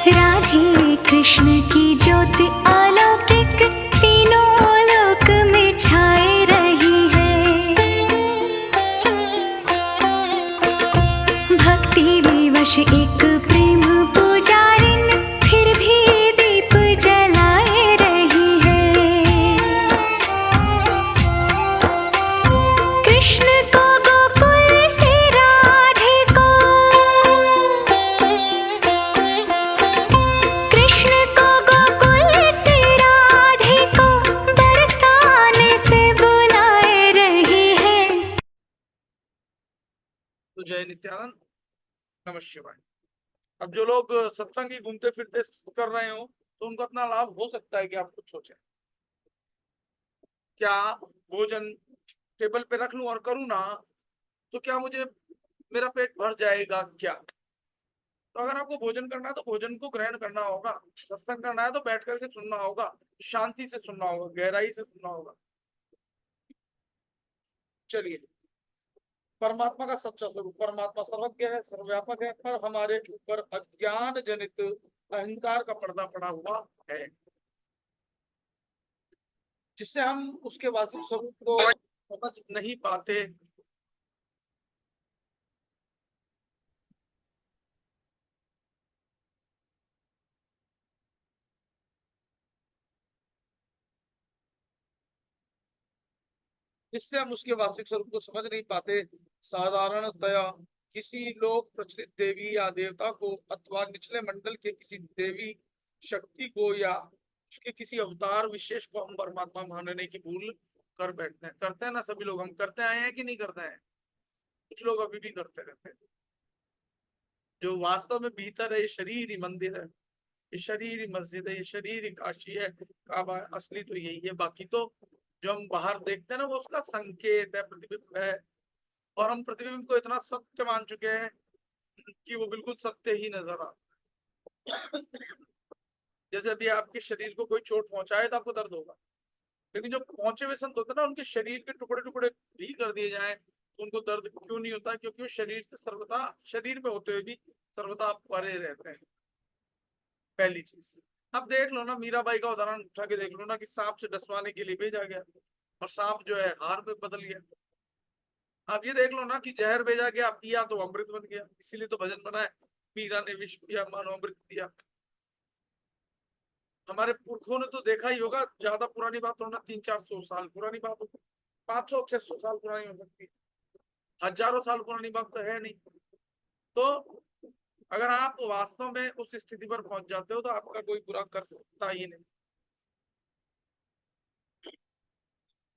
राधे कृष्ण की ज्योति अलौकिक तीनों लोक में छाए रही है। भक्ति विवश एक प्रेम पुजारिन फिर भी दीप जलाए रही है। कृष्ण को गोकुल से राधे को, कृष्ण को गोकुल से राधे को बरसाने से बुलाए रही है। तो जय नित्यानंद, नमः शिवाय। अब जो लोग सत्संग ही घूमते फिरते कर रहे हो तो उनको इतना लाभ हो सकता है कि आप कुछ सोचें, क्या भोजन टेबल पे रख लूं और करूं ना तो क्या मुझे मेरा पेट भर जाएगा क्या? तो अगर आपको भोजन करना है तो भोजन को ग्रहण करना होगा। सत्संग करना है तो बैठ करके सुनना होगा, शांति से सुनना होगा, गहराई से सुनना होगा। चलिए, परमात्मा का सच्चा स्वरूप, परमात्मा सर्वज्ञ है, सर्वव्यापक है, पर हमारे ऊपर अज्ञान जनित अहंकार का पर्दा पड़ा हुआ है, जिससे हम उसके वास्तविक स्वरूप को समझ नहीं पाते। जिससे हम उसके वास्तविक स्वरूप को समझ नहीं पाते। साधारणतया किसी लोग प्रचलित देवी या देवता को अथवा निचले मंडल के किसी देवी शक्ति को या उसके किसी अवतार विशेष को हम परमात्मा मानने की भूल कर बैठते हैं। करते हैं ना सभी लोग, हम करते आए हैं कि नहीं करते हैं? कुछ लोग अभी भी करते रहते हैं। जो वास्तव में भीतर है, ये शरीर ही मंदिर है, ये शरीर ही मस्जिद है, ये शरीर ही काशी है, काबा है। असली तो यही है, बाकी तो जो हम बाहर देखते हैं ना वो उसका संकेत है, प्रतिबिंब है। और हम प्रतिबिंब को इतना सत्य मान चुके हैं कि वो बिल्कुल सत्य ही नजर आता। जैसे अभी आपके शरीर को कोई चोट पहुंचाए तो आपको दर्द होगा, लेकिन जो पहुंचे हुए संत होते हैं ना, उनके शरीर के टुकड़े टुकड़े भी कर दिए जाए तो उनको दर्द क्यों नहीं होता? क्योंकि वो शरीर से सर्वदा, शरीर में होते हुए भी सर्वदा परे रहते हैं। पहली चीज, अब देख लो ना, मीराबाई का उदाहरण उठा के देख लो ना, कि सांप से डसवाने के लिए भेजा गया और सांप जो है हार में बदल गया। आप ये देख लो ना कि जहर भेजा गया, पिया तो अमृत बन गया। इसीलिए तो भजन बना है, मीरा ने विष पिया मानो अमृत पिया। हमारे पुरखों ने तो देखा ही होगा, ज्यादा पुरानी बात होना, 300-400 साल पुरानी बात होगी, 500-600 साल पुरानी हो सकती है, हजारों साल पुरानी बात तो है नहीं। तो अगर आप वास्तव में उस स्थिति पर पहुंच जाते हो तो आपका कोई बुरा कर सकता ही नहीं।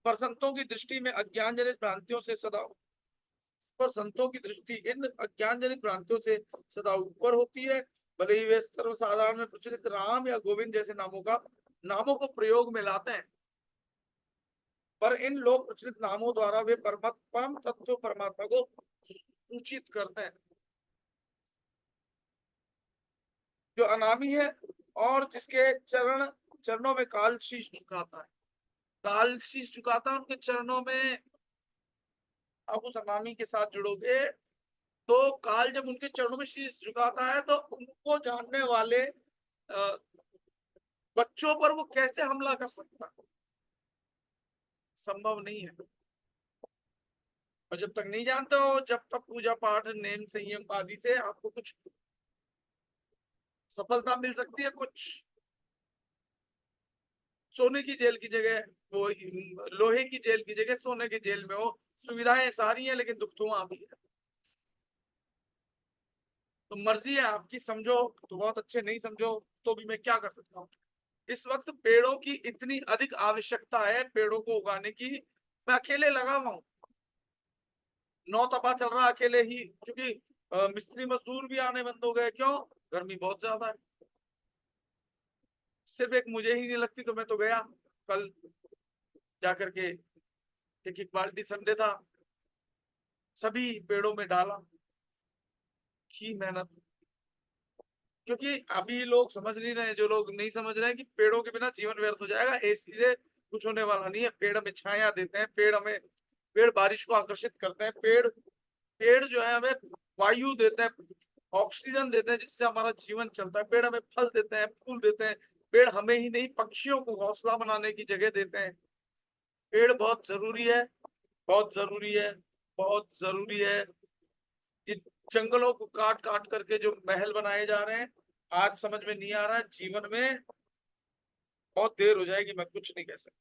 पर संतों की दृष्टि में अज्ञान जनित भ्रांतियों से सदा, पर संतों की दृष्टि इन अज्ञान जनित भ्रांतियों से सदा ऊपर होती है। भले ही वे सर्वसाधारण में प्रचलित राम या गोविंद जैसे नामों को प्रयोग में लाते हैं, पर इन लोक प्रचलित नामों द्वारा वे परम तत्व परमात्मा को सूचित करते हैं, जो अनामी है और जिसके चरणों में काल शीश झुकाता है। काल शीश झुकाता है उनके चरणों में। आप उस अनामी के साथ जुड़ोगे तो काल जब उनके चरणों में शीश झुकाता है तो उनको जानने वाले बच्चों पर वो कैसे हमला कर सकता है? संभव नहीं है। और जब तक नहीं जानते हो, जब तक पूजा पाठ नेम संयम आदि से आपको कुछ सफलता मिल सकती है, कुछ सोने की जेल की जगह वो, लोहे की जेल की जगह सोने की जेल में हो, सुविधाएं सारी हैं लेकिन दुख तो वहां भी है। तो मर्जी है आपकी, समझो तो बहुत अच्छे, नहीं समझो तो भी मैं क्या कर सकता हूँ। इस वक्त पेड़ों की इतनी अधिक आवश्यकता है, पेड़ों को उगाने की। मैं अकेले लगा हुआ हूँ, 9 तपा चल रहा अकेले ही, क्योंकि मिस्त्री मजदूर भी आने बंद हो गए। क्यों? गर्मी बहुत ज्यादा है। सिर्फ एक मुझे ही नहीं लगती तो मैं तो गया कल जाकर के, एक एक बाल्टी संडे था, सभी पेड़ों में डाला, की मेहनत। क्योंकि अभी लोग समझ नहीं रहे, जो लोग नहीं समझ रहे हैं कि पेड़ों के बिना जीवन व्यर्थ हो जाएगा, एसी से कुछ होने वाला नहीं है। पेड़ हमें छाया देते हैं, पेड़ बारिश को आकर्षित करते हैं, पेड़ जो है हमें वायु देते हैं, ऑक्सीजन देते हैं जिससे हमारा जीवन चलता है, पेड़ हमें फल देते हैं, फूल देते हैं, पेड़ हमें ही नहीं पक्षियों को घोंसला बनाने की जगह देते हैं। पेड़ बहुत जरूरी है, बहुत जरूरी है, बहुत जरूरी है। ये जंगलों को काट काट करके जो महल बनाए जा रहे हैं, आज समझ में नहीं आ रहा है, जीवन में बहुत देर हो जाएगी, मैं कुछ नहीं कह सकता।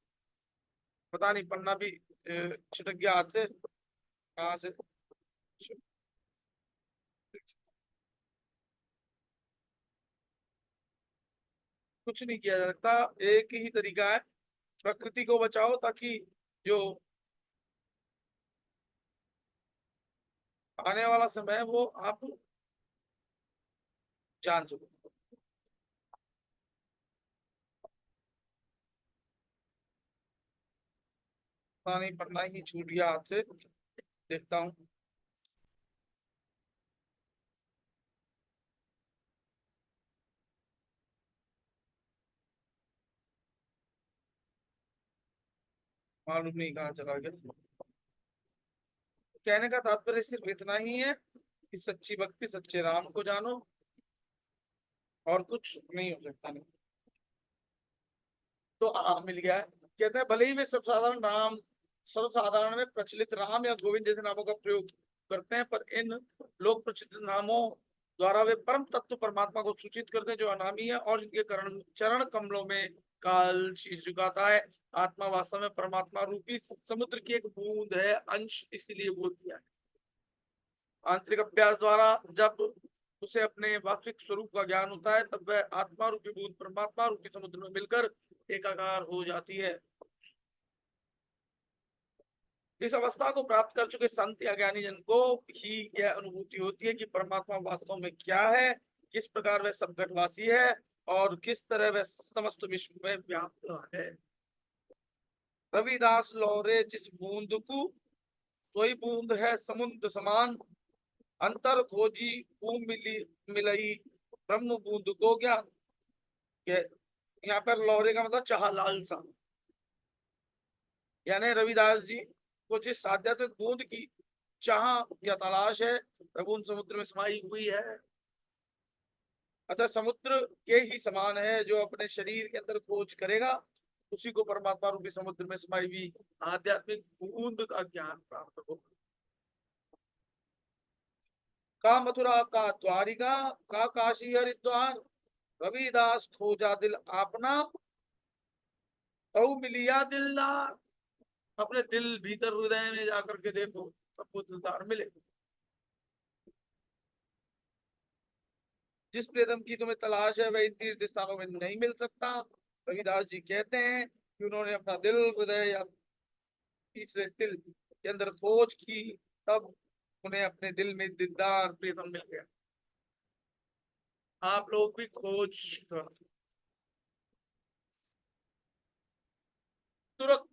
पता नहीं पन्ना भी छिटक गया हाथ से, कहाँ से। कुछ नहीं किया जा सकता, एक ही तरीका है, प्रकृति को बचाओ ताकि जो आने वाला समय है वो आप जान सको। पता नहीं पन्ना ही छूट गया हाथ से, देखता हूँ। मालूम नहीं कहाँ चला गया। कहने का तात्पर्य सिर्फ इतना ही है कि सच्ची भक्ति सच्चे राम को जानो, और कुछ नहीं हो सकता। नहीं तो मिल गया है। कहते हैं भले ही वे सब साधारण राम, सर्वसाधारण में प्रचलित राम या गोविंद जैसे नामों का प्रयोग करते हैं, पर इन लोक प्रचलित नामों द्वारा वे परम तत्व परमात्मा को सूचित करते हैं जो अनामी है और जिनके करण चरण कमलों में काल शीश झुकाता है। आत्मा वास्तव में परमात्मा रूपी समुद्र की एक बूंद है, अंश इसीलिए बोल दिया है। आंतरिक अभ्यास द्वारा जब उसे अपने वास्तविक स्वरूप का ज्ञान होता है, तब वह आत्मा रूपी बूंद परमात्मा रूपी समुद्र में मिलकर एकाकार हो जाती है। इस अवस्था को प्राप्त कर चुके संत या ज्ञानी जन को ही यह अनुभूति होती है कि परमात्मा वास्तव में क्या है, किस प्रकार वह सब घटवासी है और किस तरह वह समस्त विश्व में व्याप्त है। रविदास लौरे जिस बूंद को, सोई बूंद है समुद्र समान, अंतर खोजी को मिली मिलई ब्रह्म बूंद को ज्ञान। यहाँ पर लौरे का मतलब चाह, लालसा। यानी रविदास जी को जिस आध्यात्मिक बूंद की चाह या तलाश है, वह उन समुद्र में समाई हुई है। अतः समुद्र के ही समान है, जो अपने शरीर के अंदर खोज करेगा उसी को परमात्मा रूपी समुद्र में समाई हुई आध्यात्मिक बूंद का ज्ञान प्राप्त होगा। का मथुरा का द्वारिका, का काशी हरिद्वार, रविदास खोजा दिल आपना, औ मिलिया दिलदार। अपने दिल भीतर हृदय में जाकर के देखो, सबको दिलदार मिले। जिस प्रियतम की तुम्हें तलाश है वह इन तीर्थ स्थानों में नहीं मिल सकता। रविदास जी कहते हैं कि उन्होंने अपना दिल हृदय या तीसरे दिल के अंदर खोज की, तब उन्हें अपने दिल में दिलदार प्रियतम मिल गया। आप लोग भी खोज कर। तुरक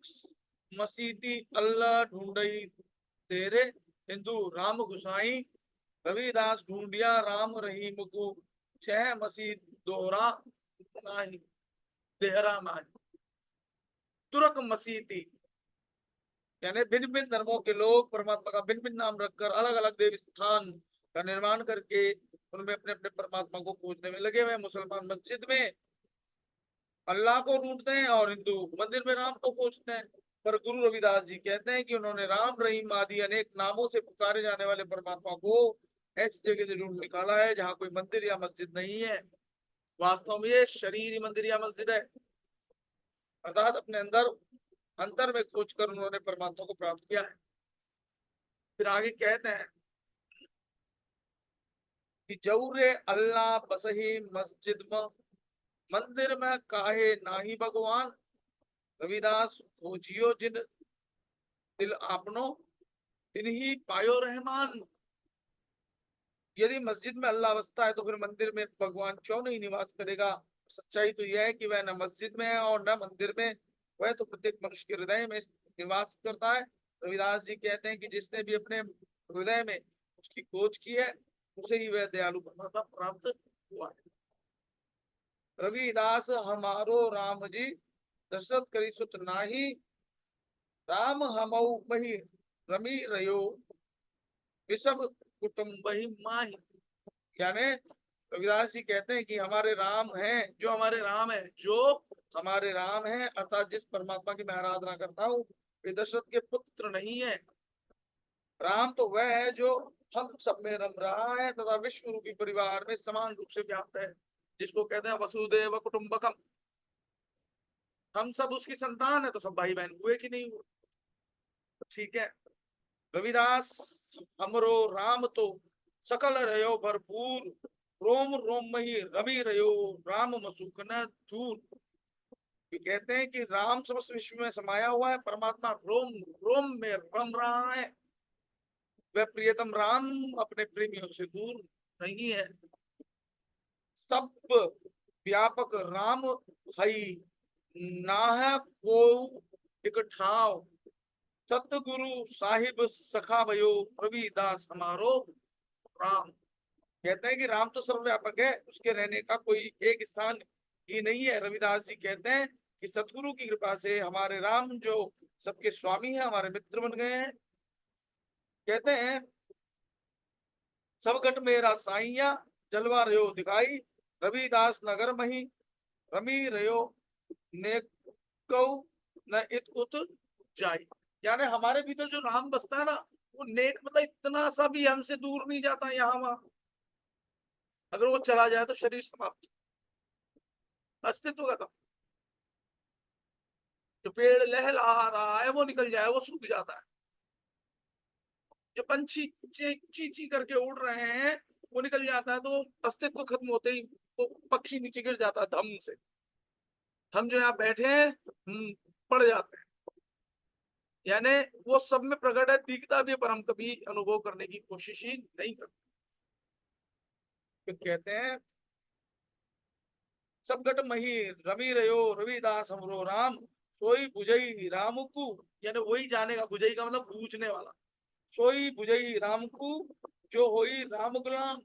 मसीती अल्लाह ढूंढई तेरे, हिंदू राम गुसाई, रविदास ढूंढिया राम रहीम को, छह मसीह दोहरा नाही, देहरा नाही। तुरक मसीती यानी भिन्न भिन्न धर्मों के लोग परमात्मा का भिन्न भिन्न नाम रखकर अलग अलग देव स्थान का निर्माण करके उनमें अपने अपने परमात्मा को पूजने में लगे हुए। मुसलमान मस्जिद में अल्लाह को ढूंढते हैं और हिंदू मंदिर में राम को खोजते हैं। पर गुरु रविदास जी कहते हैं कि उन्होंने राम रहीम आदि अनेक नामों से पुकारे जाने वाले परमात्मा को ऐसी जगह से ढूंढ निकाला है जहाँ कोई मंदिर या मस्जिद नहीं है। वास्तव में ये शरीर ही मंदिर या मस्जिद है, अर्थात अपने अंदर अंतर में खोज कर उन्होंने परमात्मा को प्राप्त किया है। फिर आगे कहते हैं कि जऊरे अल्लाह बसही मस्जिद में, मंदिर में काहे नाही भगवान, रविदास खोजियो जिन दिल आपनो, इन्हीं पायो रहमान। यदि मस्जिद में अल्लाह बसता है तो फिर मंदिर में भगवान क्यों नहीं निवास करेगा। सच्चाई तो यह है कि वह न मस्जिद में है और न मंदिर में, वह तो प्रत्येक मनुष्य के हृदय में निवास करता है। रविदास जी कहते हैं कि जिसने भी अपने हृदय में उसकी खोज की है, उसे ही वह दयालु परमात्मा प्राप्त हुआ है। रविदास हमारो राम जी, दशरथ करी सुत नाही, राम हमऊ मही रमी रयो, विषम कुटुम्ब ही माही। यानी रविदास जी कहते हैं कि हमारे राम हैं, जो हमारे राम है, जो हमारे राम हैं, अर्थात जिस परमात्मा की मैं आराधना करता हूँ वे दशरथ के पुत्र नहीं है। राम तो वह है जो हम सब में रम रहा है तथा विश्व रूपी परिवार में समान रूप से व्याप्त है, जिसको कहते हैं वसुदेव कुटुंबकम। हम सब उसकी संतान है, तो सब भाई बहन हुए कि नहीं हुए? ठीक है। रविदास हमरो राम तो सकल रहो भरपूर, रोम रोम ही रवि रहो राम मसुक न दूर। ये कहते हैं कि राम समस्त विश्व में समाया हुआ है, परमात्मा रोम रोम में रम रहा है। वह प्रियतम राम अपने प्रेमियों से दूर नहीं है। सब व्यापक राम हई नाह को एक ठाव, सतगुरु साहिब सखा भयो रविदास हमारो राम। कहते हैं कि राम तो सर्वव्यापक है, उसके रहने का कोई एक स्थान ही नहीं है। रविदास जी कहते हैं कि सतगुरु की कृपा से हमारे राम जो सबके स्वामी है, हमारे मित्र बन गए हैं। कहते हैं सब घट मेरा साइया जलवा रहो दिखाई, रविदास नगर मही रमी रहो ने कौ न इत उत जाई। यानी हमारे भीतर जो राम बसता है ना, वो नेक मतलब इतना सा भी हमसे दूर नहीं जाता यहाँ वहां। अगर वो चला जाए तो शरीर समाप्त, अस्तित्व खत्म। जो पेड़ लहला रहा है वो निकल जाए, वो सूख जाता है। जो पंछी ची ची करके उड़ रहे हैं वो निकल जाता है, तो अस्तित्व खत्म होते ही वो पक्षी नीचे गिर जाता है धम से। हम जो यहाँ बैठे हैं पड़ जाते हैं। यानी वो सब में प्रकट है, दिखता भी है, पर हम कभी अनुभव करने की कोशिश ही नहीं करते। फिर कहते हैं सब घट मही रवि रहो रविदास हमरो राम, सोई बुझई राम को। यानी वही जानेगा, बुझई का मतलब बूझने वाला। सोई बुझई राम को जो होई राम गुलाम।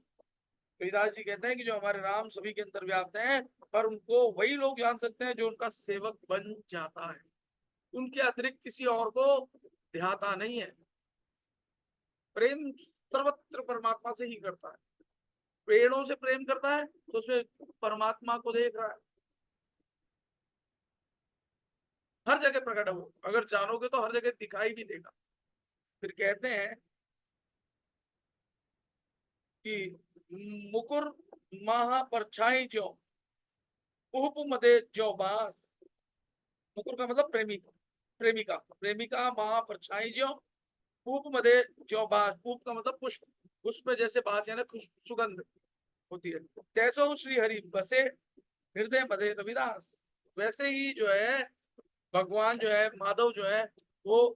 रविदास जी कहते हैं कि जो हमारे राम सभी के अंदर व्याप्त हैं, पर उनको वही लोग जान सकते हैं जो उनका सेवक बन जाता है। उनके अतिरिक्त किसी और को ध्याता नहीं है। प्रेम सर्वत्र परमात्मा से ही करता है। पेड़ों से प्रेम करता है तो उसमें परमात्मा को देख रहा है, हर जगह प्रकट है वो। अगर जानोगे तो हर जगह दिखाई भी देगा। फिर कहते हैं कि मुकुर महा परछाई जो उप मदे जो बास। मुकुर का मतलब प्रेमी, प्रेमिका, प्रेमिका महा परछाई जो उप मदे जो बास। उप का मतलब पुष्प, पुष्प जैसे बास यानी खुश सुगंध होती है। तैसो श्री हरि बसे हृदय मदे रविदास। वैसे ही जो है भगवान जो है माधव जो है वो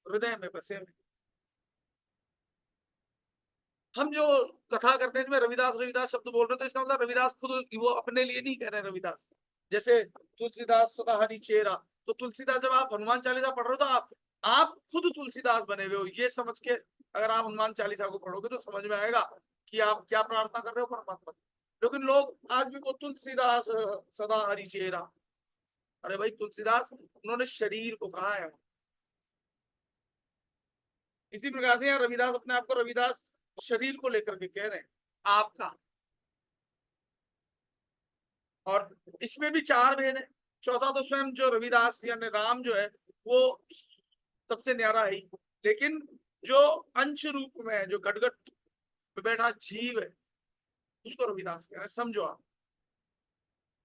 हृदय में बसे। हम जो कथा करते हैं इसमें रविदास रविदास शब्द बोल रहे हैं, तो इसका मतलब रविदास खुद वो अपने लिए नहीं कह रहे हैं। रविदास जैसे तुलसीदास सदा हरि चेरा, तो तुलसीदास जब आप हनुमान चालीसा पढ़ रहे हो तो आप खुद तुलसीदास बने हुए हो, ये समझ के अगर आप हनुमान चालीसा को पढ़ोगे तो समझ में आएगा कि आप क्या प्रार्थना कर रहे हो परमात्मा। लेकिन लोग आज भी वो तुलसीदास सदा हरि चेरा, अरे भाई तुलसीदास उन्होंने शरीर को कहा है। इसी प्रकार से रविदास अपने आप को रविदास शरीर को लेकर के कह रहे हैं आपका। और इसमें भी चार भेद है। चौथा तो स्वयं जो रविदास यानी राम जो है वो सबसे न्यारा है, लेकिन जो अंश रूप में है, जो घटघट पे बैठा जीव है, उसको रविदास कह रहे हैं। समझो आप,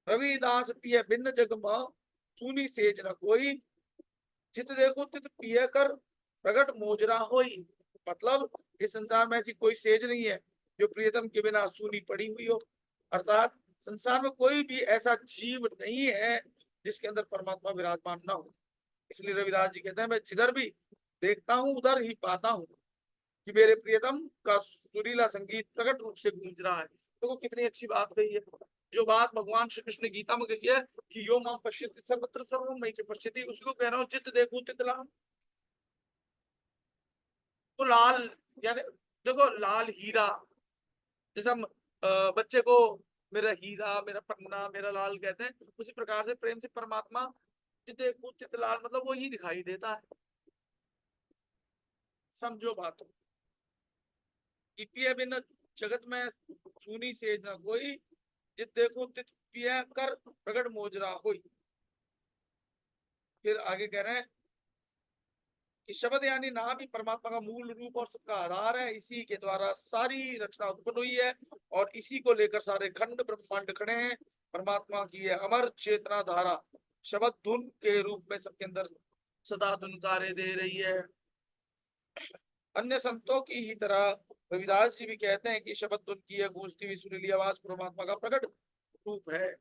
रविदास पिय भिन्न जग में सुनी सेज न कोई, चित देखो तित पिय कर प्रगट मोजरा होई। मतलब इस संसार में ऐसी कोई सेज नहीं है जो प्रियतम के बिना सूनी पड़ी हुई हो। अर्थात संसार में कोई भी ऐसा जीव नहीं है जिसके अंदर परमात्मा विराजमान ना हो। इसलिए रविदास जी कहते हैं मैं जिधर भी देखता हूँ उधर ही पाता हूँ कि मेरे प्रियतम का सुरीला संगीत प्रकट रूप से गूंज रहा है। तो कितनी अच्छी बात कही है। जो बात भगवान श्री कृष्ण ने गीता में कही है कि यो माम पश्यति सर्वत्र सर्वम मयि च पश्यति, उसको कह रहा हूँ चित्त देखो तित लाल। तो लाल यानी देखो लाल हीरा, जैसे हम बच्चे को मेरा हीरा मेरा पन्ना मेरा लाल कहते हैं, उसी प्रकार से प्रेम से परमात्मा चित्त देखो तित लाल, मतलब वो ही दिखाई देता है। समझो बात। पिए बिन जगत में सुनी सेज न कोई, जित देखो तित पिया कर प्रगट मोजरा होई। फिर आगे कह रहे हैं कि शब्द यानी नाम ही परमात्मा का मूल रूप और सबका आधार है। इसी के द्वारा सारी रचना उत्पन्न हुई है और इसी को लेकर सारे खंड ब्रह्मांड खड़े हैं। परमात्मा की है अमर चेतना धारा शब्द धुन के रूप में सबके अंदर सदा धुनकारे दे रही है। अन्य संतों की ही तरह रविदास जी भी कहते हैं कि शब्द धुन की है गूंजती हुई सुरीली आवाज परमात्मा का प्रकट रूप है।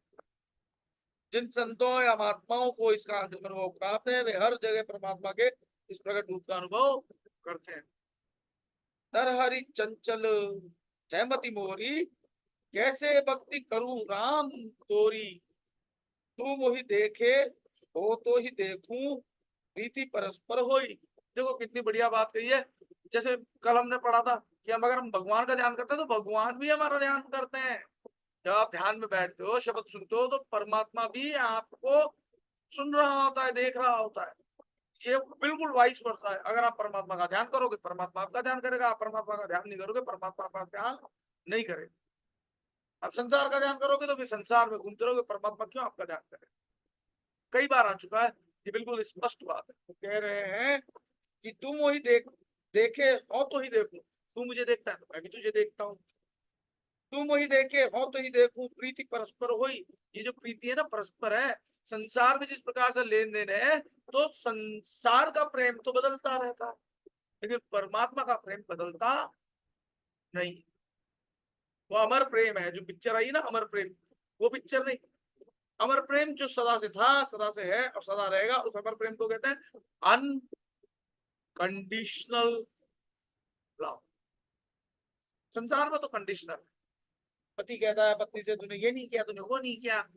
जिन संतों या महात्माओं को इसका अनुभव प्राप्त है वे हर जगह परमात्मा के इस प्रकट रूप का अनुभव करते हैं। नरहरि चंचल हेमति मोरी, कैसे भक्ति करूं राम तोरी। तू मोहि देखे हो तो ही देखूं, प्रीति परस्पर होई। देखो कितनी बढ़िया बात कही है। जैसे कल हमने पढ़ा था कि अगर हम भगवान का ध्यान करते हैं तो भगवान भी हमारा ध्यान करते हैं। जब आप ध्यान में बैठते हो शब्द सुनते हो तो परमात्मा भी आपको सुन रहा होता है, देख रहा होता है। ये बिल्कुल वाइस वर्सा है। अगर आप परमात्मा का ध्यान करोगे परमात्मा आपका ध्यान करेगा, आप परमात्मा का ध्यान नहीं करोगे परमात्मा आपका ध्यान नहीं करेगा। आप संसार का ध्यान करोगे तो फिर संसार में घूमते रहोगे, परमात्मा क्यों आपका ध्यान करेगा। कई बार आ चुका है, ये बिल्कुल स्पष्ट बात है। तो कह रहे हैं कि तुम वही देखे हो तो ही देखूं, तू मुझे देखता है तो मैं भी तुझे देखता हूँ। तुम वही देखे हो तो ही देखूं, प्रीति परस्पर होई। ये जो प्रीति है ना परस्पर है। संसार में जिस प्रकार से लेन देन है तो संसार का प्रेम तो बदलता रहता है, लेकिन परमात्मा का प्रेम बदलता नहीं। वो अमर प्रेम है। जो पिक्चर आई ना अमर प्रेम, वो पिक्चर नहीं। अमर प्रेम जो सदा से था, सदा से है और सदा रहेगा, उस अमर प्रेम को कहते हैं अनकंडीशनल लव। संसार में तो कंडीशनल है। पति कहता है पत्नी से तूने ये नहीं किया, तूने वो नहीं किया,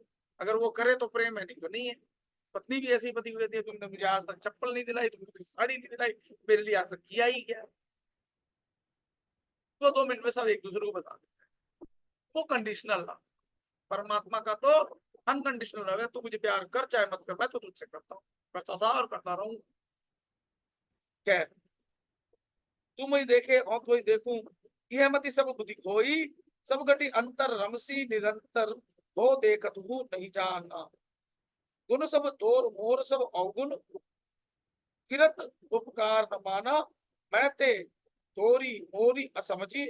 अगर वो करे तो प्रेम है, नहीं तो नहीं है। पत्नी भी ऐसी पति को कहती है तुमने मुझे आज तक चप्पल नहीं दिलाई, तुमने मुझे साड़ी नहीं दिलाई, मेरे लिए आज तक किया ही क्या। वो 2 मिनट में सब एक दूसरे को बता देते हैं। वो कंडीशनल लव। परमात्मा का तो अनकंडीशनल लव है। तू मुझे प्यार कर चाहे मत कर, मैं तो तुझसे करता हूँ, करता था और करता रहूं। क्या तुम ही देखे और कोई देखूं, यह मति सब बुद्धि खोई। सब घटी अंतर रमसी निरंतर, हो देखत हूँ नहीं जानना। गुण सब तोर मोर सब अवगुण, किरत उपकार न माना। मैं ते तोरी मोरी असमझी,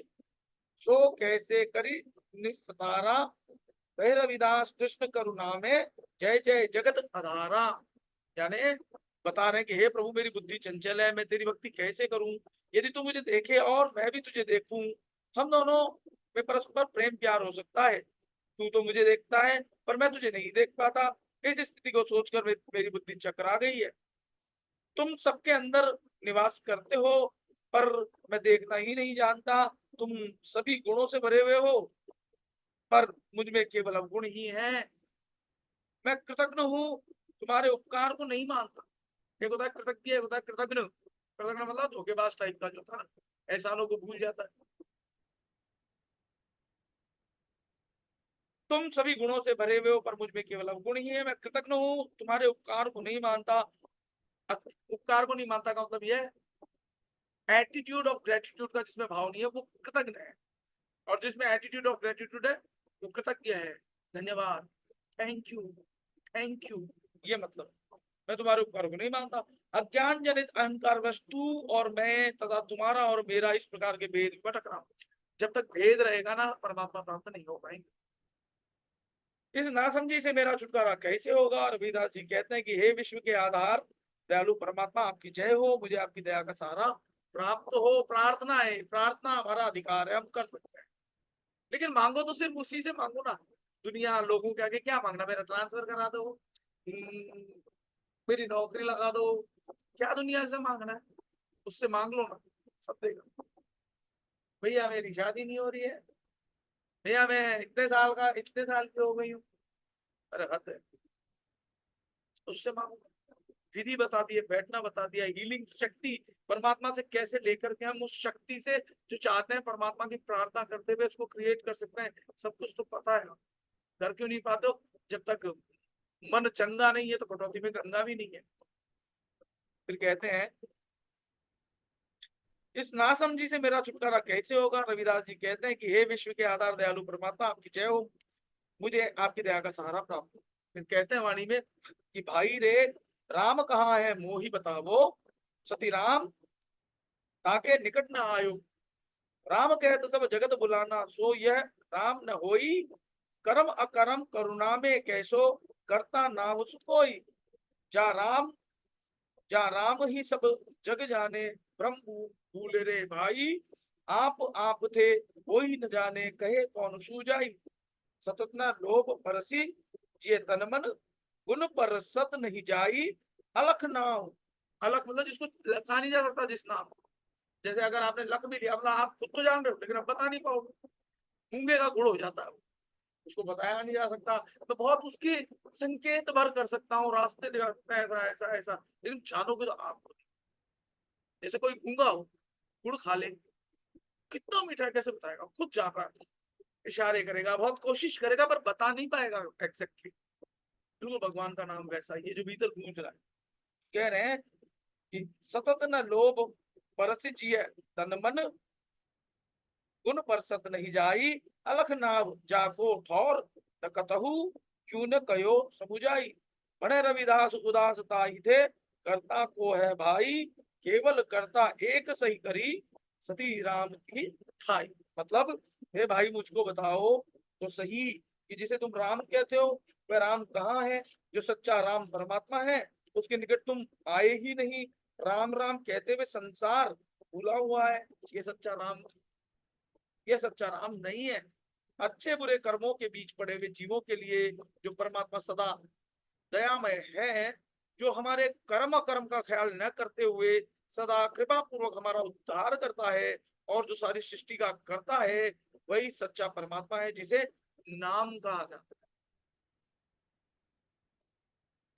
सो कैसे करी निस्तारा। भैरविदास कृष्ण करुणा में, जय जय जगत आधारा। यानी बता रहे हैं कि हे प्रभु मेरी बुद्धि चंचल है, मैं तेरी भक्ति कैसे करूं। यदि तू मुझे देखे और मैं भी तुझे देखूं, हम दोनों में परस्पर प्रेम प्यार हो सकता है। तू तो मुझे देखता है पर मैं तुझे नहीं देख पाता। इस स्थिति को सोचकर मेरी बुद्धि चकरा गई है। तुम सबके अंदर निवास करते हो पर मैं देखना ही नहीं जानता। तुम सभी गुणों से भरे हुए हो पर मुझ में केवल अवगुण ही है। मैं कृतज्ञ हूँ, तुम्हारे उपकार को नहीं मानता। एक होता है कृतज्ञ, एक होता है कृतज्ञ। कृतज्ञ मतलब धोखेबाज टाइप का जो था ना, एहसानों को भूल जाता है। तुम सभी गुणों से भरे हुए हो पर मुझ में केवल अवगुण ही है। मैं कृतज्ञ हूँ, तुम्हारे उपकार को नहीं मानता। उपकार को नहीं मानता का मतलब यह एटीट्यूड ऑफ ग्रेटिट्यूड का जिसमें भाव नहीं है वो कृतज्ञ है, और जिसमें एटीट्यूड ऑफ ग्रेटिट्यूड है वो कृतज्ञ है। धन्यवाद, थैंक यू, थैंक यू। ये मतलब मैं तुम्हारे उपकार को नहीं मानता। अज्ञान जनित अहंकार वस्तु और मैं तथा तुम्हारा और मेरा इस प्रकार के भेद में भटक रहा हूं। जब तक भेद रहेगा ना परमात्मा प्राप्त नहीं हो पाएंगे। इस नासमझी से मेरा छुटकारा कैसे होगा। रविदास जी कहते हैं कि हे विश्व के आधार दयालु परमात्मा आपकी जय हो, मुझे आपकी दया का सहारा प्राप्त हो। प्रार्थना है, प्रार्थना हमारा अधिकार है, हम कर सकते हैं, लेकिन मांगो तो सिर्फ उसी से मांगो ना। दुनिया लोगों के आगे क्या मांगना, मेरा ट्रांसफर करा दो, मेरी नौकरी लगा दो, क्या दुनिया से मांगना है। उससे मांग लो ना, सब देगा। भैया मेरी शादी नहीं हो रही है, भैया मैं इतने साल की हो गई हूँ, अरे हद है। उससे मांगो। विधि बता दी है, बैठना बता दिया, हीलिंग शक्ति परमात्मा से कैसे लेकर के हम उस शक्ति से जो चाहते हैं परमात्मा की प्रार्थना करते हुए उसको क्रिएट कर सकते हैं। सब कुछ तो पता है। कर क्यों नहीं पाते हो? जब तक मन चंगा नहीं है तो कटौती में गंगा भी नहीं है। फिर कहते हैं इस नासमझी से मेरा छुटकारा कैसे होगा? रविदास जी कहते हैं कि हे विश्व के आधार दयालु परमात्मा, आपकी जय हो, मुझे आपकी दया का सहारा प्राप्त हो। फिर कहते हैं वाणी में कि भाई रे, राम कहाँ है मोहि बतावो, सती राम ताके निकट न आयो। राम कहत सब जगत बुलाना, सो यह राम न होई, कर्म अकर्म करुणा में कैसो, करता नाम कोई। जा राम, जा राम ही सब जग जाने, ब्रह्म भूल रे भाई, आप थे कोई न जाने, कहे कौन सूझाई। सतत न लोभ परसी, जिय तन मन, गुण पर सत नहीं जाई, अलख नाम। अलख मतलब जिसको लखा नहीं जा सकता, जिस नाम, जैसे अगर आपने लख भी लिया, मतलब आप खुद तो जान रहे हो लेकिन आप बता नहीं पाओगे, गूंगे का गुण हो जाता है, उसको बताया नहीं जा सकता। मैं बहुत उसके संकेत भर कर सकता हूँ, रास्ते दिखा सकता है, ऐसा ऐसा ऐसा, लेकिन जानोगे तो आप, जैसे कोई गूंगा हो, गुड़ खा ले, कितना मीठा है कैसे बताएगा, खुद जा रहा है, इशारे करेगा, बहुत कोशिश करेगा, पर बता नहीं पाएगा एग्जैक्टली। बिल्कुल भगवान का नाम वैसा ही है जो भीतर गूंज रहा है। कह रहे हैं कि सतत न लोभ परस जिय तन मन, गुण पर सत नहीं जाई, अलख नाम जाको ठौर, न कतहु क्यों न कयो समुझाई। बड़े रविदास उदास ताई थे, करता को है भाई, केवल करता एक सही करी, सती राम की ठाई। मतलब हे भाई मुझको बताओ तो सही कि जिसे तुम राम कहते हो वह राम कहाँ है? जो सच्चा राम परमात्मा है उसके निकट तुम आए ही नहीं। राम राम कहते हुए संसार भूला हुआ है, ये सच्चा राम, ये सच्चा राम नहीं है। अच्छे बुरे कर्मों के बीच पड़े हुए जीवों के लिए जो परमात्मा सदा दयामय है, जो हमारे कर्म कर्म का ख्याल न करते हुए सदा कृपा पूर्वक हमारा उद्धार करता है और जो सारी सृष्टि का करता है, वही सच्चा परमात्मा है जिसे नाम कहा जाता है।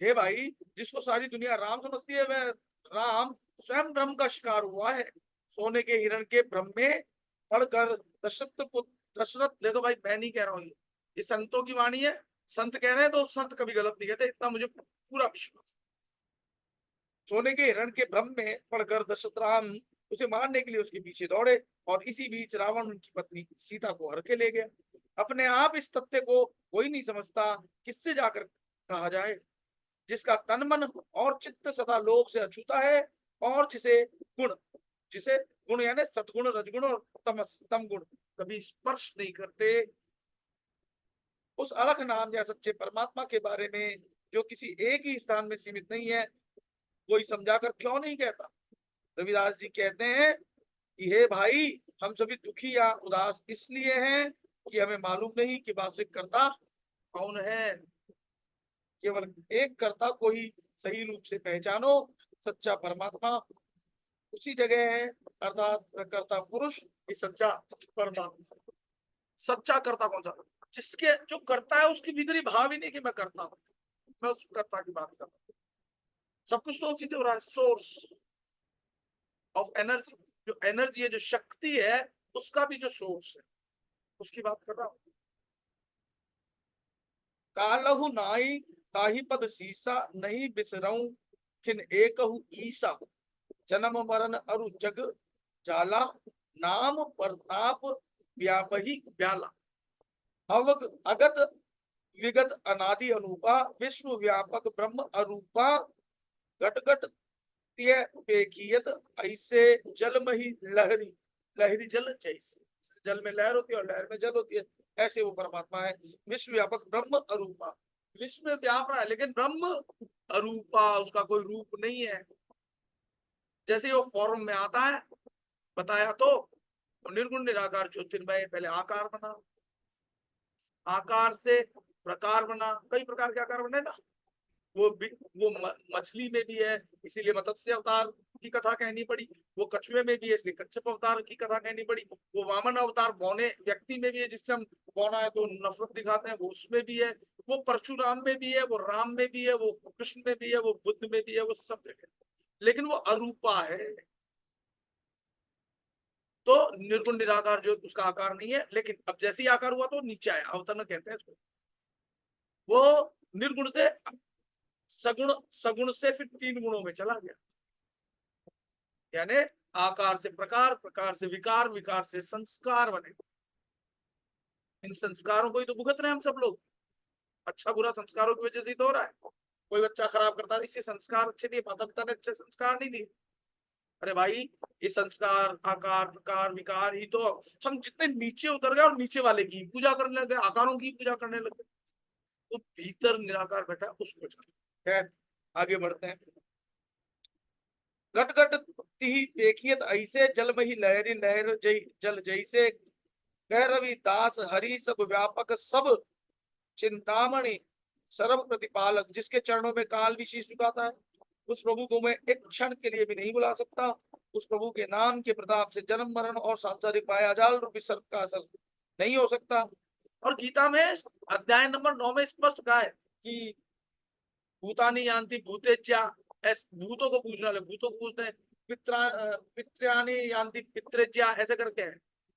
हे भाई, जिसको सारी दुनिया राम समझती है, वह राम स्वयं भ्रम का शिकार हुआ है। सोने के हिरण के भ्रम में पढ़कर दशरथ, देखो भाई मैं नहीं कह रहा हूँ, ये संतों की वाणी है, संत कह रहे हैं तो संत कभी गलत नहीं कहते, इतना मुझे पूरा विश्वास। सोने के हिरण के भ्रम में पड़कर दशरथ राम उसे मारने के लिए उसके पीछे दौड़े, और इसी बीच रावण उनकी पत्नी सीता को हर के ले गया। अपने आप इस तथ्य को कोई नहीं समझता, किससे जाकर कहा जाए? जिसका तन मन और चित्त सदा लोभ से अछूता है, और गुण जिसे गुण यानी सदगुण रजगुण और तमस तम गुण कभी स्पर्श नहीं करते, उस अलख नाम या सच्चे परमात्मा के बारे में जो किसी एक ही स्थान में सीमित नहीं है, कोई समझाकर क्यों नहीं कहता? रविदास जी कहते हैं कि हे भाई, हम सभी दुखी या उदास इसलिए हैं कि हमें मालूम नहीं कि वास्तविक कर्ता कौन है। केवल एक कर्ता को ही सही रूप से पहचानो, सच्चा परमात्मा उसी जगह है, अर्थात कर्ता पुरुष ये सच्चा परमात्मा। सच्चा कर्ता कौन सा? जिसके जो करता है उसके भीतर ही भाव ही नहीं कि मैं करता हूँ, मैं उस कर्ता की बात कर रहा हूँ। सब कुछ तो उसी से हो रहा है, सोर्स ऑफ एनर्जी, जो एनर्जी है, जो शक्ति है, उसका भी जो सोर्स है, उसकी बात कर रहा हूँ। कालहु नाई ताहि पद सीसा, नहीं बिसरऊं खिन एकहु ईसा। जन्म मरण अरु जग जाला, नाम प्रताप व्यापही ब्याला। अवग अगत विगत अनादि अनूपा, विश्व व्यापक ब्रह्म अरूपा। घट घट त्य पेखियत, ऐसे जल मही लहरी, लहरी जल जैसे, जल में लहर होती है और लहर में जल होती है, ऐसे वो परमात्मा है। विश्व व्यापक ब्रह्म अरूपा, विश्व में व्याप रहा है लेकिन ब्रह्म अरूपा, उसका कोई रूप नहीं है। जैसे वो फॉर्म में आता है, बताया तो निर्गुण निराकार ज्योतिर्मय, पहले आकार बना, आकार से प्रकार बना, कई प्रकार के आकार बने ना। वो मछली में भी है, इसीलिए मत्स्य अवतार की कथा कहनी पड़ी। वो कछुए में भी है, इसलिए कच्छप अवतार की कथा कहनी पड़ी। वो वामन अवतार बौने व्यक्ति में भी है, जिससे हम बौना है तो नफरत दिखाते हैं, वो उसमें भी है। वो परशुराम में भी है, वो राम में भी है, वो कृष्ण में भी है, वो बुद्ध में भी है, वो सब जगह, लेकिन वो अरूपा है। तो निर्गुण निराकार जो उसका आकार नहीं है, लेकिन अब जैसे ही आकार हुआ तो नीचे आया, अवतरण कहते हैं इसको। वो निर्गुण से सगुण, सगुण से फिर तीन गुणों में चला गया, यानी आकार से प्रकार, प्रकार से विकार, विकार से संस्कार बने। इन संस्कारों को ही तो भुगत रहे हैं हम सब लोग। अच्छा बुरा संस्कारों की वजह से ही तो हो रहा है। कोई बच्चा खराब करता है, इससे संस्कार अच्छे दिए, माता पिता ने अच्छे संस्कार नहीं दिए। अरे भाई, ये संस्कार, आकार, प्रकार, विकार ही तो हम जितने नीचे उतर गए और नीचे वाले की पूजा करने लगे, आकारों की पूजा करने लगे, तो भीतर निराकार बैठा है, उसको जानो। खैर, आगे बढ़ते हैं। घट घट ही देखियत ऐसे जल मही लहरी लहर जय जल जैसे कह रवि दास हरि सब व्यापक सब चिंतामणि सर्व प्रतिपालक। जिसके चरणों में काल भी शीश झुकाता है, उस प्रभु को मैं एक क्षण के लिए भी नहीं बुला सकता। उस प्रभु के नाम के प्रताप से जन्म मरण और सांसारिक मायाजाल रूपी सर्प का असर नहीं हो सकता। और गीता में अध्याय नंबर 9 में स्पष्ट कहा है कि भूतानी यान्ति भूतेज्या, भूतों को पूजने वाले भूतों को पूजते हैं। पित्रानी यान्ति पितृज्या, ऐसे करके है,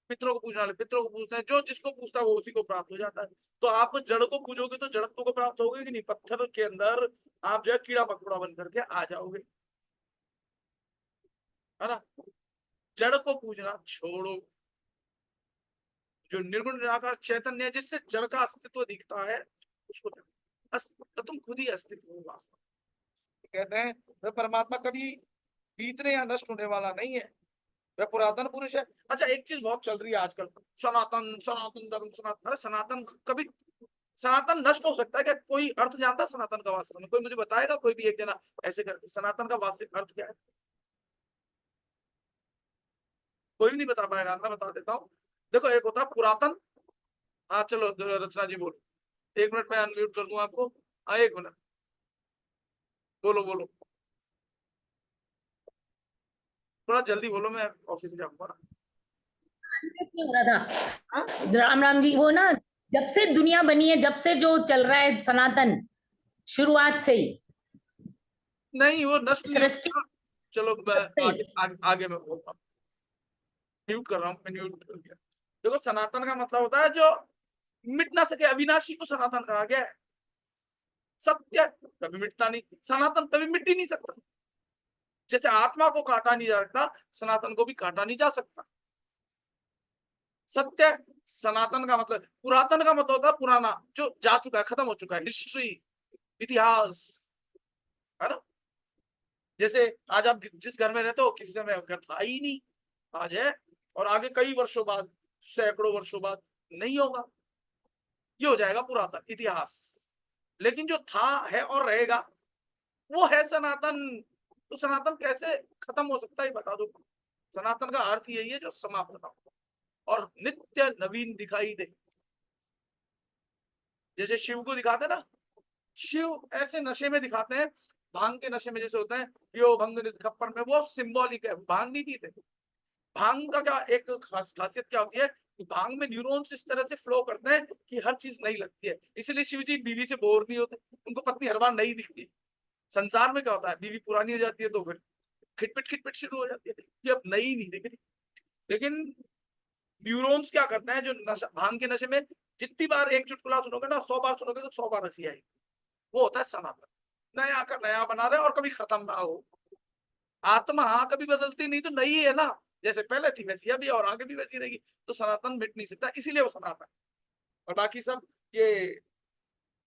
पितरों को पूजने वाले पितरों को पूजते हैं। जो जिसको पूजता है वो उसी को प्राप्त हो जाता है। तो आप जड़ को पूजोगे तो जड़त्व को प्राप्त होगे कि नहीं? पत्थर के अंदर आप जो है कीड़ा मकोड़ा बन करके आ जाओगे, है ना। जड़ को पूजना छोड़ो। जो निर्गुण निराकार चैतन्य है, जिससे जड़ का अस्तित्व दिखता है, उसको तो तुम खुद ही अस्तित्व हो वास्तव। कहते हैं वह परमात्मा कभी बीतने या नष्ट होने वाला नहीं है, वह पुरातन पुरुष है। अच्छा, एक चीज बहुत चल रही है आजकल, सनातन सनातन धर्म सनातन। अरे सनातन कभी, सनातन नष्ट हो सकता है क्या? कोई अर्थ जानता है सनातन का वास्तव में? कोई मुझे बताएगा, कोई भी एक जना ऐसे कर, सनातन का वास्तविक अर्थ क्या है? कोई नहीं बता पाएगा, मैं बता देता हूँ। देखो, एक होता है पुरातन। हाँ चलो रचना जी बोलो। 1 मिनट में अनम्यूट कर दूं आपको। हाँ 1 मिनट, बोलो बोलो, थोड़ा जल्दी बोलो, मैं ऑफिस जाऊंगा ना। हो रहा था हाँ? राम राम जी, वो ना जब से दुनिया बनी है, जब से जो चल रहा है सनातन, शुरुआत से ही नहीं, वो नष्ट नहीं सृष्टि होता। चलो मैं तब से ही। आगे मैं बोलता हूँ। म्यूट कर रहा हूँ, मैं म्यूट कर दिया। देखो, सनातन का मतलब होता है जो मिट ना सके, अविनाशी को सनातन कहा गया है। सत्य कभी मिटता नहीं, सनातन कभी मिट ही नहीं सकता। जैसे आत्मा को काटा नहीं जा सकता, सनातन को भी काटा नहीं जा सकता। सत्य, सनातन का मतलब, पुरातन का मतलब होता है पुराना, जो जा चुका है, खत्म हो चुका है, हिस्ट्री, इतिहास, है ना। जैसे आज आप जिस घर में रहते हो, किसी समय घर था ही नहीं, आज है, और आगे कई वर्षों बाद, सैकड़ों वर्षों बाद नहीं होगा, ये हो जाएगा पुरातन इतिहास। लेकिन जो था, है और रहेगा, वो है सनातन। तो सनातन कैसे खत्म हो सकता है, बता दो। सनातन का अर्थ यही है जो समाप्त ना हो और नित्य नवीन दिखाई दे। जैसे शिव को दिखाते ना, शिव ऐसे नशे में दिखाते हैं, भांग के नशे में जैसे होता है यो भंग खप्पर में, वो सिंबॉलिक है, भांग नहीं पीते। भांग का क्या एक खासियत क्या होती है कि भांग में न्यूरॉन्स इस तरह से फ्लो करते हैं कि हर चीज नई लगती है। इसलिए शिव जी बीवी से बोर नहीं होते, उनको पत्नी हर बार नई दिखती। संसार में क्या होता है, बीवी पुरानी हो जाती है तो फिर खिटपिट खिटपिट शुरू हो जाती है कि अब नई नहीं दिख रही। लेकिन न्यूरॉन्स क्या करते हैं, जो नशा, भांग के नशे में जितनी बार एक चुटकुला सुनोगे ना, 100 बार सुनोगे तो 100 बार हंसी आएगी। वो होता है सनातन, नया का नया बना रहे और कभी खत्म ना हो। आत्मा कभी बदलती नहीं, तो नई है ना, जैसे पहले थी वैसी अभी और आगे भी वैसी रहेगी। तो सनातन मिट नहीं सकता, इसीलिए वो सनातन। और बाकी सब ये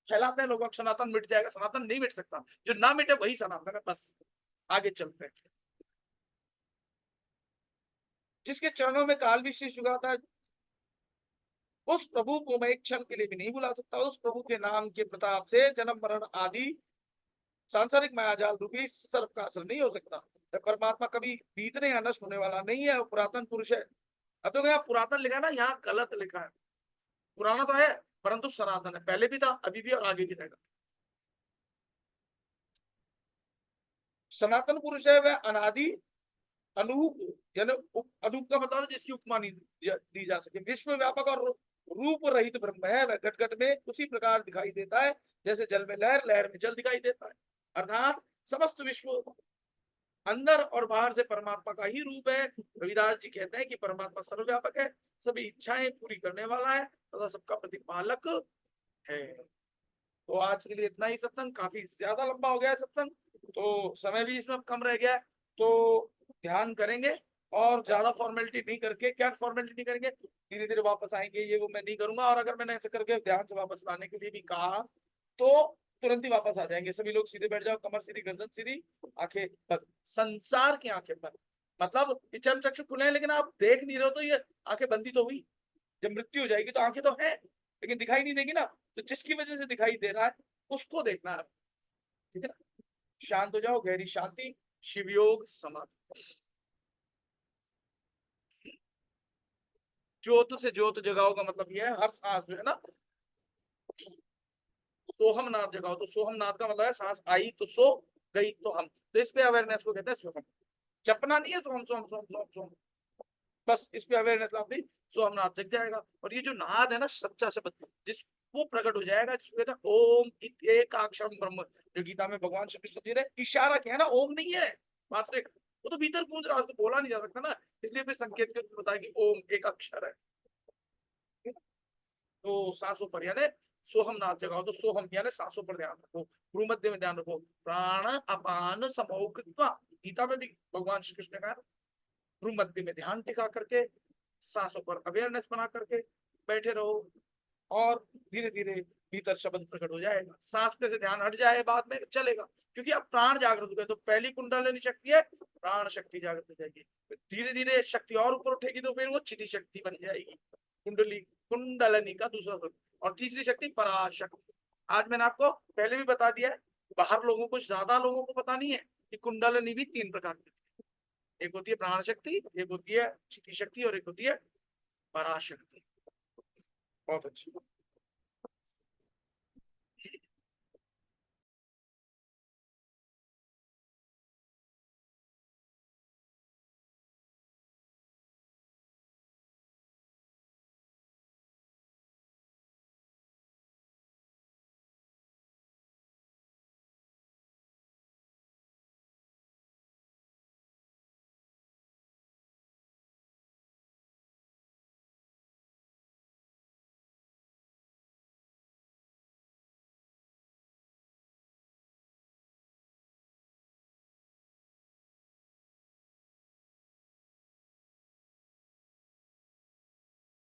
फैलाते हैं लोग, अब सनातन मिट जाएगा, सनातन नहीं मिट सकता। जो ना मिटे वही सनातन है, बस। आगे चलते हैं। जिसके चरणों में काल भी शीश झुकाता है, उस प्रभु को मैं एक क्षण के लिए भी नहीं बुला सकता। उस प्रभु के नाम के प्रताप से जन्म मरण आदि सांसारिक मायाजाल रूपी सर्प का असर नहीं हो सकता। परमात्मा कभी बीतने या नष्ट होने वाला नहीं है, पुरातन पुरुष है। अब तो यहाँ पुरातन लिखा है ना, यहाँ गलत लिखा है। पुराना तो है परंतु सनातन है, पहले भी था, अभी भी और आगे भी रहेगा। सनातन पुरुष है वह अनादि अनूप, यानी अनूप का मतलब जिसकी उपमा नहीं दी जा सके, विश्व व्यापक और रूप रहित ब्रह्म है। वह घट घट में उसी प्रकार दिखाई देता है जैसे जल में लहर, लहर में जल दिखाई देता है। अर्थात समस्त विश्व अंदर और बाहर से परमात्मा का ही रूप है। रविदास जी कहते हैं कि परमात्मा सर्वव्यापक है, सभी इच्छाएं पूरी करने वाला है तथा सबका प्रतिपालक है। तो आज के लिए इतना ही। सत्संग काफी ज्यादा लंबा हो गया है सत्संग, तो समय भी इसमें कम रह गया है, तो ध्यान करेंगे और ज्यादा फॉर्मेलिटी नहीं करके, क्या फॉर्मेलिटी नहीं करेंगे, धीरे धीरे वापस आएंगे, ये वो मैं नहीं करूंगा। और अगर मैंने ऐसे करके ध्यान से वापस लाने के लिए भी कहा तो तुरंत ही वापस आ जाएंगे। सभी लोग सीधे बैठ जाओ, कमर सीधी, गर्दन सीधी, आंखें बंद। संसार की आंखें बंद, मतलब ये चर्म चक्षु खुले हैं लेकिन आप देख नहीं रहे हो, तो ये आंखें बंदी तो हुई। जब मृत्यु हो जाएगी तो आंखें तो है लेकिन दिखाई नहीं देगी ना, तो जिसकी वजह से दिखाई दे रहा है उसको देखना है, ठीक है ना। शांत हो जाओ, गहरी शांति, शिव योग समाधि। ज्योत से ज्योत जगाओ का मतलब यह है हर सांस जो है ना, सोहम नाद जगाओ। तो सोहम नाद का मतलब है सांस आई तो सो, गई तो हम। तो इस पे अवेयरनेस को कहते हैं सोहम। जपना नहीं है सोहम सोहम सोहम सोहम सोहम, बस इस पे अवेयरनेस ला दी, सोहम नाद जग जाएगा। और ये जो नाद है ना, सच्चा शब्द जिस वो प्रकट हो जाएगा, जिसको कहते हैं ओम एकाक्षरम ब्रह्म। जो गीता में भगवान श्री कृष्ण जी ने इशारा किया है ना, ओम नहीं है वास्तविक, वो तो भीतर गूंज रहा है, उसको बोला नहीं जा सकता ना, इसलिए फिर संकेत के बताया कि ओम एक अक्षर है। तो सांसों पर यानी सोहम नाद जगाओ। तो सोहम यानी सांसों पर ध्यान रखो, गुरु मध्य में ध्यान रखो, प्राण अपान समो कृत्वा। गीता में भी भगवान श्री कृष्ण ने कहा, गुरु मध्य में ध्यान टिका करके सांसों पर अवेयरनेस बना करके बैठे रहो, और धीरे धीरे भीतर शब्द प्रकट हो जाएगा। सांस पे से ध्यान हट जाए बाद में चलेगा, क्योंकि अब प्राण जागृत हो गए। तो पहली कुंडलिनी शक्ति है, प्राण शक्ति जागृत हो जाएगी, धीरे धीरे शक्ति और ऊपर उठेगी तो फिर वो चिति शक्ति बन जाएगी, कुंडली कुंडलनी का दूसरा रूप। और तीसरी शक्ति पराशक्ति। आज मैंने आपको पहले भी बता दिया है, बाहर लोगों को, ज्यादा लोगों को पता नहीं है कि कुंडलनी भी 3 प्रकार की, एक होती है प्राण शक्ति, एक होती है चिति शक्ति, और एक होती है पराशक्ति। बहुत अच्छी।